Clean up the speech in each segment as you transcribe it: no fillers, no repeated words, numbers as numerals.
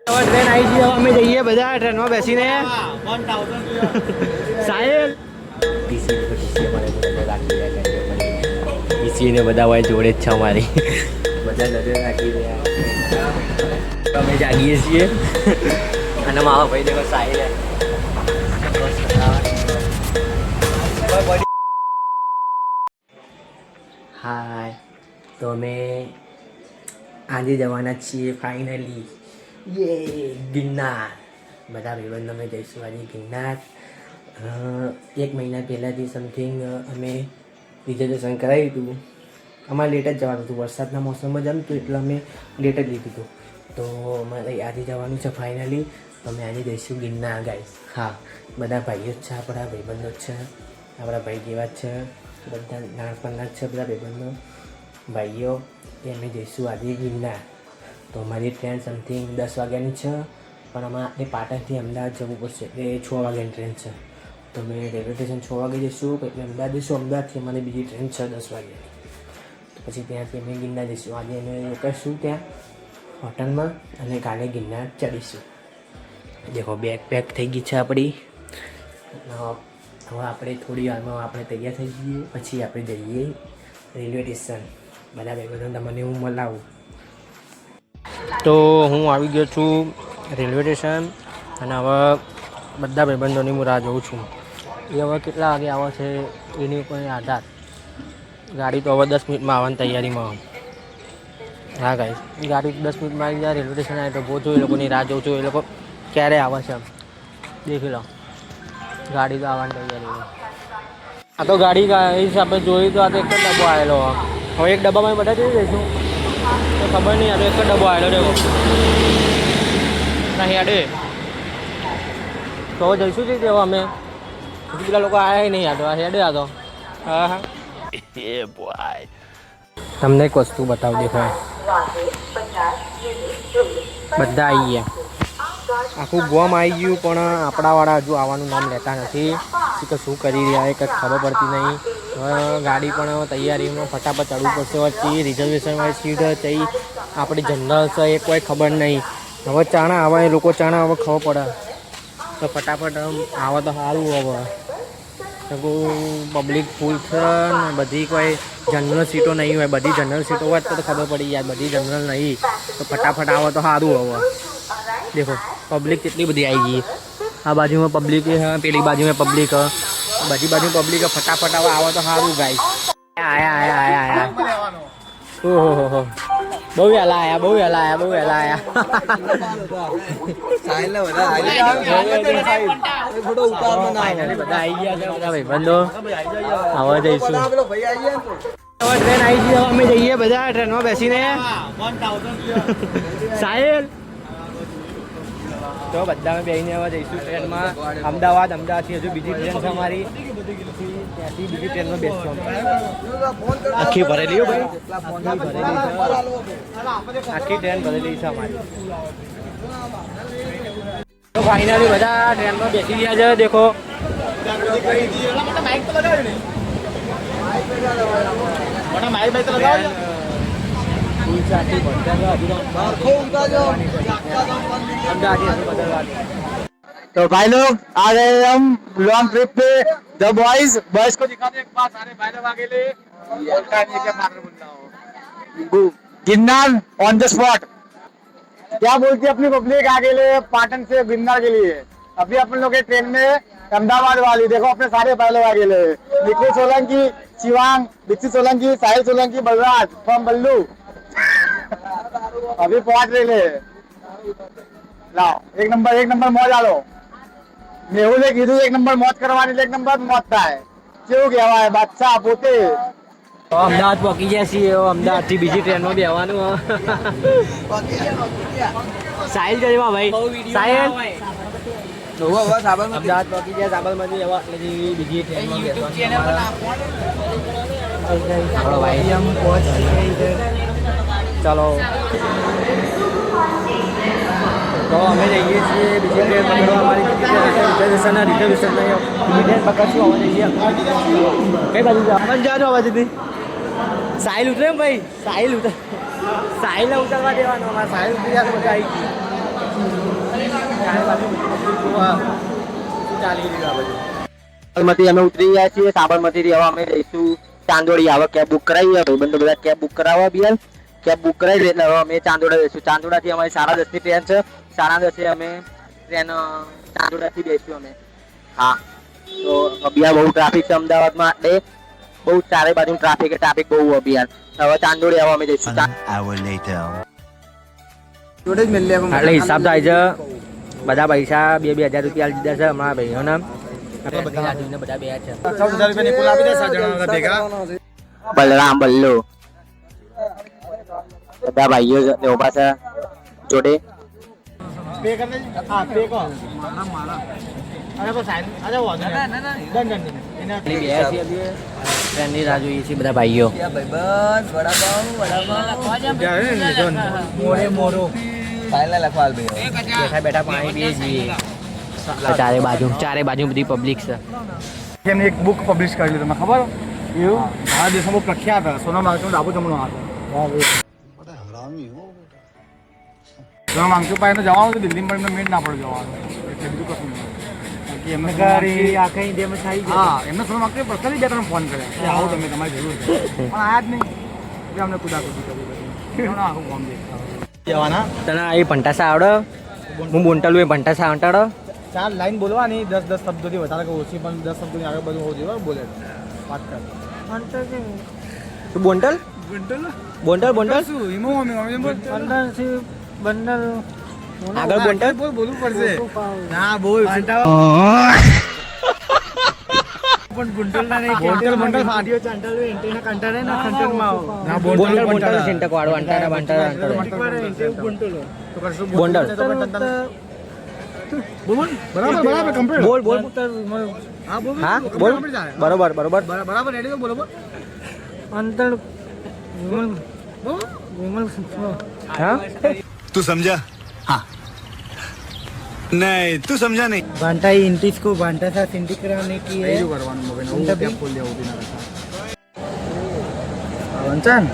Train આવી ગઈ, અમે જઈએ બધા ટ્રેનમાં બેસીને. સાહેલ ને બધા હોય જોડે જ છે અમારી. બધા નજર રાખી રહ્યા. અમે જાગીએ છીએ અને મારા ભાઈ દેખો સાહેલ. હાય, તો અમે આજે જવાના છીએ ફાઇનલી ગિરનાર. બધા ભાઈબંધો અમે જઈશું આજે ગિરનાર. 1 મહિના પહેલાંથી સમથિંગ અમે રિઝર્વેશન કરાવ્યું હતું. અમારે લેટ જ જવાનું હતું, વરસાદના મોસમમાં જ હતું એટલે અમે લેટ જ લીધું હતું. તો અમારે આજે જવાનું છે ફાઇનલી. તો અમે આજે જઈશું ગિરનાર ગાઈસ. હા, બધા ભાઈઓ જ છે, આપણા ભાઈબંધો જ છે, આપણા ભાઈ જેવા જ છે, બધા નાનપણના જ છે બધા ભાઈબંધો ભાઈઓ. એ અમે જઈશું આજે ગિરનાર. તો અમારી ટ્રેન સમથિંગ 10 વાગ્યાની છે, પણ અમારે પાટણથી અમદાવાદ જવું પડશે એટલે 6 વાગ્યાની ટ્રેન છે. તો અમે રેલવે સ્ટેશન 6 વાગે જઈશું, એટલે અમદાવાદ જઈશું. અમદાવાદથી અમારી બીજી ટ્રેન છે 10 વાગ્યાની. તો પછી ત્યાંથી અમે ગિરનાર જઈશું. આજે અમે રોકાઈશું ત્યાં હોટલમાં અને કાલે ગિરનાર ચડીશું. દેખો બેગ પેક થઈ ગઈ છે આપણી. હવે આપણે થોડી વારમાં આપણે તૈયાર થઈ જઈએ, પછી આપણે જઈએ રેલવે સ્ટેશન. બધા ભાઈબંધો તમને હું મળાવું. તો હું આવી ગયો છું રેલવે સ્ટેશન અને હવે બધા ભાઈબંધોની હું રાહ જોઉં છું. એ હવે કેટલા વાગે આવે છે એની ઉપર આધાર. ગાડી તો હવે 10 મિનિટમાં આવવાની તૈયારીમાં. હા ગાઈસ, ગાડી 10 મિનિટમાં આવી જાય. રેલવે સ્ટેશન આવે તો પહોંચું, એ લોકોની રાહ જોઉં છું. એ લોકો ક્યારે આવે છે દેખી લો. ગાડી તો આવવાની તૈયારી. આ તો ગાડી હિસાબે જોઈ તો આ તો એક જ ડબ્બો આવેલો. હવે એક ડબ્બામાં બધા જઈ જઈશું તો ખબર નહીં. આ તો એક જ ડબ્બો આવેલો દેવો ના હેડે. તો જઈશું જ દેવો અમે. બીજા લોકો આવ્યા નહીં. આ તો આ હેડે. આ તો હા હા તમને એક વસ્તુ બતાવી દેખો. બધા આવી ગયા, આખું ગોમ આવી ગયું, પણ આપણાવાળા હજુ આવવાનું નામ લેતા નથી. કે શું કરી રહ્યા એ કંઈક ખબર પડતી નહીં. ગાડી પણ તૈયારીમાં ફટાફટ ચડવું પડશે. વચ્ચે રિઝર્વેશનવાળી સીટ ચઈ આપણી જનરલ છે એ કોઈ ખબર નહીં. હવે ચાણા આવે એ લોકો ચાણા હવે ખબર પડે તો ફટાફટ આવે તો સારું. હવે પબ્લિક ફૂલ છે ને બધી કોઈ જનરલ સીટો નહીં હોય. બધી જનરલ સીટો હોય તો ખબર પડી જાય. બધી જનરલ નહીં તો ફટાફટ આવે તો સારું. હવે દેખો પબ્લિક કેટલી બધી આવી ગઈ. આ બાજુમાં પબ્લિક પેલી બાજુમાં પબ્લિક, બધી બાજુ પબ્લિક. ફટાફટ આવે તો સારું ગાઈસ. આયા ઓહો બહુ વહેલા આયા, બહુ વહેલા આયા, બહુ વહેલા આયા. બધા આવી ગયા છે બધા ભાઈબંધો. હવે જઈશું. હવે ટ્રેન આવી ગઈ, અમે જઈએ બધા ટ્રેનમાં બેસીને. સાહેલ તો બધા બેસીને હવે જઈશું ટ્રેનમાં અમદાવાદ. અમદાવાદથી હજુ બીજી ટ્રેન છે અમારી, ત્યાંથી બીજી ટ્રેનમાં બેસશું. આખી ભરેલી હો ભાઈ, આખી ટ્રેન ભરેલી છે અમારી. તો ફાઇનલી બધા ટ્રેનમાં બેસી ગયા છે. દેખો तो भाई लोग आ गए हम लॉन्ग ट्रिप पे. द बॉयज बॉयज को दिखा दो एक बार. सारे भाई लोग आगे ले गिरनार ऑन द स्पॉट. क्या बोलती है अपनी पब्लिक आगे ले पाटन से गिरनार के लिए. अभी अपन लोग ट्रेन में अहमदाबाद वाली. देखो अपने सारे भाई लोग आगे ले. निखिल सोलंकी, शिवांग, दीक्षित सोलंकी, साहिल सोलंकी, बलराज फ्रॉम बल्लू. अभी पहुंच रहे. लाओ एक नंबर मौज आलो. મેહુલે કીધું 1 નંબર મોજ કરવાની, 1 નંબર મોજ થાય. કેવું કહેવાય બાદશાહ પોતે. અમદાવાદ પહોંચી ગયા છીએ. અમદાવાદથી બીજી ટ્રેનમાં બેસવાનું. સાહિલ જવા ભાઈ, સાહિલ અમદાવાદ પહોંચી ગયા. સાબરમતી જવા બીજી ટ્રેનમાં ચાલો તો અમે જઈએ છીએ બીજી ટ્રેન પકડવા. અમારી રિઝર્વેશન નહીં ટ્રેન પકડશું. હવે જઈએ કઈ બાજુ જાજો આ બાજુથી. સાહિલ ઉતરે એમ ભાઈ, સાહિલ ઉતારવા દેવાનો. અમારે સાહિલ ઉતરી જાય તો બધા આવી ગયું. સાબરમતી અમે ઉતરી ગયા છીએ. સાબરમતી થી હવે અમે જઈશું ચાંદોડી. હવે કેબ બુક કરાવી, ભાઈબંધો બધા કેબ બુક કરાવવા બી કેબ બુક કરાવી દે એટલે હવે અમે ચાંદોડા જઈશું. ચાંદોડા થી અમારી 10:30 ની ટ્રેન છે. 10:30 અમે ટ્રેન ચાંદોડા થી બેસીશું અમે. હા, તો અભિયાન બહુ ટ્રાફિક છે અમદાવાદમાં, એટલે બહુ ચારે બાજુ ટ્રાફિક બહુ અભિયાન. હવે ચાંદોડી હવે અમે જઈશું. એટલે હિસાબ થાય છે બધા પૈસા 2,000 રૂપિયા લીધા છે અમારા ભાઈઓને. બધા બે છે. 14,000 રૂપિયા કુલ આપી દે 7 જણા ભેગા. બલરામ બલ્લો બધા ભાઈઓ ઉભા છે જોડે. पे करने हाँ पे कौन मारा अरे बस साइन अरे वो डन ટ્રેનની રાહ જોઈએ છીએ બધા ભાઈઓ. બેઠા બેઠા પાણી પીએ છીએ. ચારે બાજુ બધી પબ્લિક છે. हमने एक बुक पब्लिश कर ली तुम्हें खबर ये भारत देश में वो प्रख्यात है सोना मांगचू डाबू जमुना हाथ સોના માંગચુ પાસે જવાનું તો દિલ્હીમાં પણ એમને મેળ ના પડે જવાનું એટલે બીજું કશું નહીં બાકી એમને આખા ઇન્ડિયામાં થઈ જાય. હા એમને સોના માંગચુ પર્સનલી 2-3 ફોન કર્યા કે આવો તમે તમારી જરૂર છે પણ આયા જ નહીં એટલે અમને કુદાકુદી કરી બધી આખું કામ દેખાવ જવાના. તને એ ભંટાસા આવડે? હું બોન્ટલું એ ભંટાસા આવટાડો. 4 લાઈન બોલવાની 10 શબ્દોથી વધારે કે ઓછી પણ 10 શબ્દોની આગળ બધું હોવું જોઈએ બોલે વાત કર. તું બોન્ટલ બોન્ટલ શું હિમો અમે બંડલ આગળ બોન્ટલ બોલવું પડશે. ના બોલ પણ ગુંડલ ના નહીં બોન્ટલ ફાડ્યો ચાંટલ એન્ટેના કંટાળે ના ખંટરમાં ના બોન્ટલ સિંટક વાળો અંટારા બંટારા બોન્ટલ બોલ બરાબર કમ્પ્લીટ બોલ હા બોલ હા બોલ બરોબર બરાબર રેડી તો બોલો અંતર વિમલ હા तू समझा हाँ नहीं तू समझा नहीं भांटा ही इंटिस को भांटा सा सिंटी कराने की है जो करवाना मोबाइल वो क्या खोल दिया वो भी ना વંચન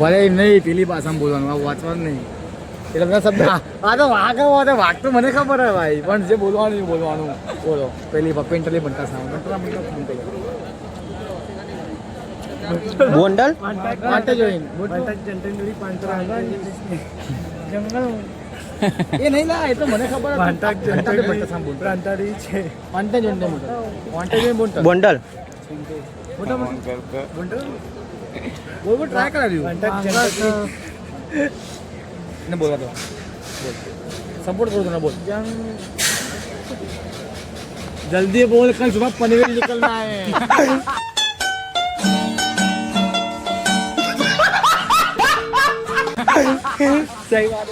ભલે નહીં પેલી ભાષામાં બોલવાનું આ વાંચવાનું નહીં એટલે બધા શબ્દ આ તો વાઘ વાઘ તો મને ખબર હે ભાઈ પણ જે બોલવાનું એ બોલવાનું બોલો પેલી પેન્ટલી બનતા સાઉન્ડ બોન્ડલ પાંચ જોઈન भांटा जंटन जोड़ी पांचरा जंगल એ નહીં લા એ તો મને ખબર હે भांटा બનતા સાઉન્ડ બોલતા प्रांताड़ी छे પાંચ જોઈન ને મોટો પાંચ જોઈન બોલતા બોન્ડલ મોટા બોલ ટ્રાય કરાવ્યું भांटा जंटन ને બોલવા દો બોલ સપોર્ટ કરું તને બોલ जल्दी बोल कल सुबह पनवेल निकलना है સહી વાત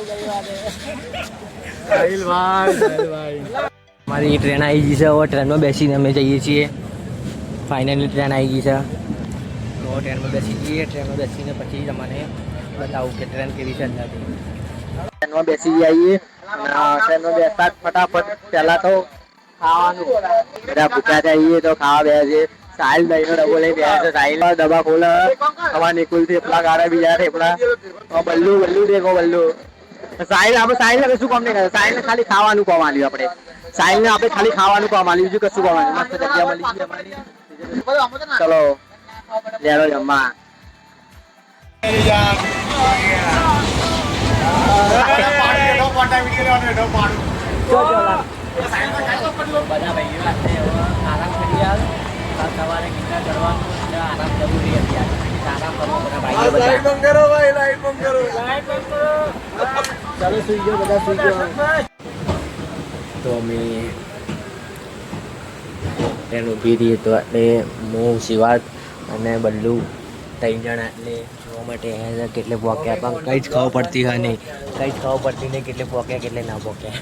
સાહિલ ભાઈ અમારી ટ્રેન આવી ગઈ છે. હવે ટ્રેનમાં બેસીને અમે જઈએ છીએ. ફાઇનલી ટ્રેન આવી ગઈ છે તો ટ્રેનમાં બેસી જઈએ. ટ્રેનમાં બેસીને પછી તમને બતાવું કે ટ્રેન કેવી છે અંદાજે. ટ્રેનમાં બેસી જઈએ. ટ્રેનમાં બેસતા ફટાફટ પહેલા તો ખાવાનું બધા ભૂખ્યા જઈએ તો ખાવા બેસે છે. સાહિલ દહીંનો ડબ્બો લઈ બેસે છે. સાહિલ ડબ્બા ખોલે અમારા નિકુલ થેપલા ગાળે બીજા થેપલા બલ્લુ દેખો બલ્લુ. સાહિલ આપણે સાહિલને કશું કામ નહીં કરે. સાહિલને ખાલી ખાવાનું કામ આલ્યું આપણે. સાહિલને આપણે ખાલી ખાવાનું કામ આલ્યું બીજું કશું કામ આલ્યું. મસ્ત જગ્યા મળી ગઈ અમારી. ચલો લેરો જમવા. બધા ભાઈઓ સાથે આરામ કરી આવ. સવારે ગીતા કરવાનું એટલે આરામ જરૂરી હતી. આરામ કરવો બધા ભાઈઓ બધા. ચાલો સુઈ ગયો બધા સુઈ ગયો તો અમે ટ્રેન ઊભી રહી તો એટલે હું શિવાત અને બલ્લુ 3 જણા એટલે જોવા માટે આવ્યા હતા. કેટલે પોક્યા પણ કંઈ જ ખબર પડતી હોય નહીં. કેટલે પોક્યા કેટલે ના પોક્યા.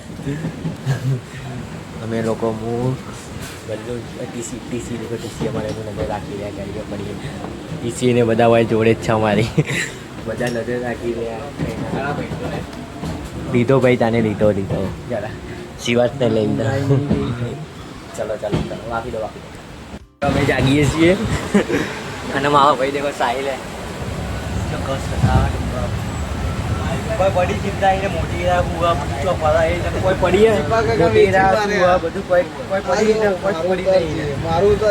અમે લોકો હું બલ્લુ ટીસી અમારે નજર રાખી રહ્યા ગાડીઓ પડીએ. ટીસી ને બધા હોય જોડે જ છે અમારી. બધા નજર રાખી રહ્યા. લીધો ભાઈ તાને લીધો જરા શિવાસને લઈ લીધા. ચલો વાપી દો. અમે જાગીએ છીએ અને મારા ભાઈ દેખો સાહિલ હે ચોક્કસ કોઈ પડી ચિંતા એને મોટી રા બુઆ બધું ચોપડા એ કોઈ પડી મોટી રા બુઆ બધું કોઈ પડી ને કોઈ પડી નહીં મારું તો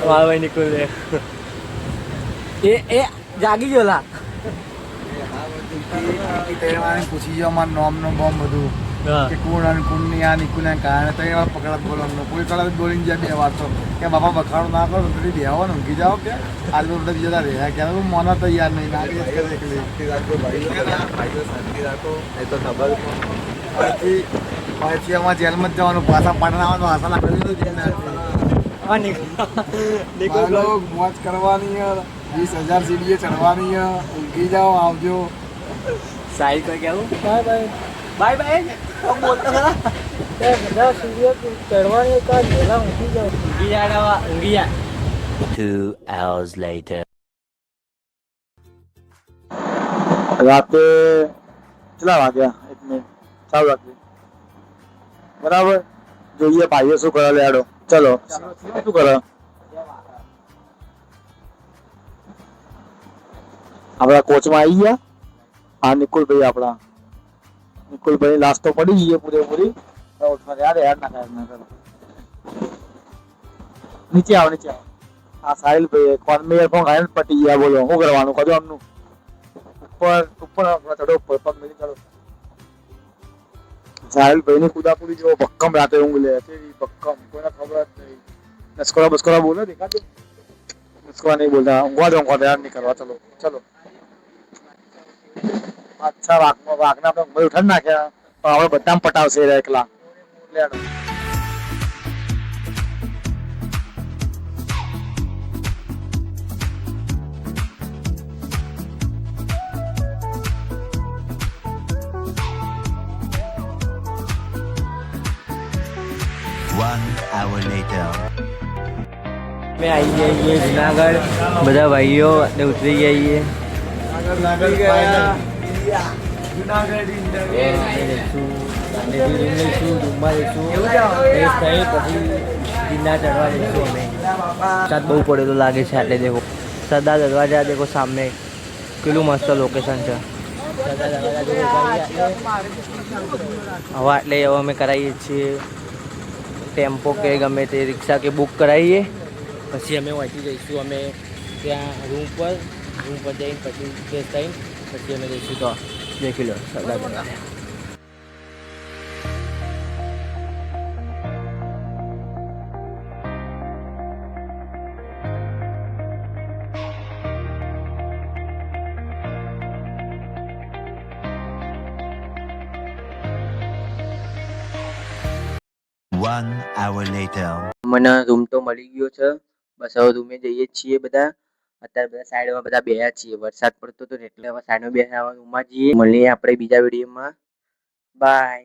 ભાઈ નીકળ એ જાગી ગયોલા પૂછી જાઓ મારું નામ નો બોમ્બ બધું કે કોણ અને કોણ ની આ નિકુના કારણે તો એવા પકડાત બોલવાનું કોઈ કલાક બોલીને જાય બે વાર તો કે બાપા બખાડો ના કરો તો બેહો ને ઊંઘી જાઓ કે આજ બધા બીજા રહ્યા કે મોના તો યાર નહીં ના પછી અમારે જેલમાં જ જવાનું પાછા પાટણ આવવાનું આશા નાખેલી મોજ કરવાની 20,000 સીડીએ ચડવાની ઊંઘી જાઓ આવજો સાહિલ કોઈ કેવું બાય બાય બાય બાય બોલતો ખરા બધા સૂર્ય ચડવાની કા જેલા ઊંઘી જાવ ઊંઘી જાય ઊંઘી જાય 2 hours later. રાતે કેટલા વાગ્યા 1 મિનિટ 4 વાગે બરાબર જોઈએ ભાઈઓ શું કરે લેડો ચલો શું કરે આપણા કોચમાં આવી ગયા હા નિકુલભાઈ આપણા નિકુલભાઈ લાસ્ટ તો પડી ગઈ પૂરેપૂરી યાર યાર ના કરે નીચે આવો હા સાહિલભાઈ કોન્મેયર ફોન ખાઈને પટી ગયા બોલો શું કરવાનું કદો આમનું ઉપર ચડો ઉપર પગ મેળી ચડો સાહિલભાઈ ની કુદાપુરી જેવો ભક્કમ રાતે ઊંઘ લે ભક્કમ કોઈને ખબર જ નહીં નસ્કોરા બોલે દેખાતું નસ્કોરા નહીં બોલતા ઊંઘવા દો યાર નહીં કરવા ચલો અચ્છા વાઘના આપણે ઊંઘ ઉઠાડી નાખ્યા પણ આપણે બધા પટાવશે એકલા લેડો Hour later. મેં આવી ગયા છીએ જુનાગઢ બધા ભાઈઓ ને ઉતરી ગયા છીએ રૂમમાં જઈશું ફ્રેશ થઈ પછી ગિરનાર ચડવા જઈશું અમે વરસાદ બહુ પડેલો લાગે છે એટલે દેખો સરદાર દરવાજા દેખો સામે કેટલું મસ્ત લોકેશન છે સરદાર દરવાજા હવે એટલે હવે અમે કરાવીએ છીએ ટેમ્પો કે ગમે તે રિક્ષા કે બુક કરાવીએ પછી અમે વાંચી જઈશું અમે ત્યાં રૂમ પર જઈને પછી ફ્રેશ થઈને પછી અમે જઈશું તો દેખી લો સરદાર દરવાજા One hour later. મને રૂમ તો મળી ગયો છે બસ હવે રૂમે જઈએ છીએ બધા અત્યારે બધા સાઈડમાં બધા બેહ્યા છીએ વરસાદ પડતો હતો એટલે હવે સાઈડમાં બેસવા રૂમમાં જઈએ મળીએ આપણે બીજા વિડીયોમાં બાય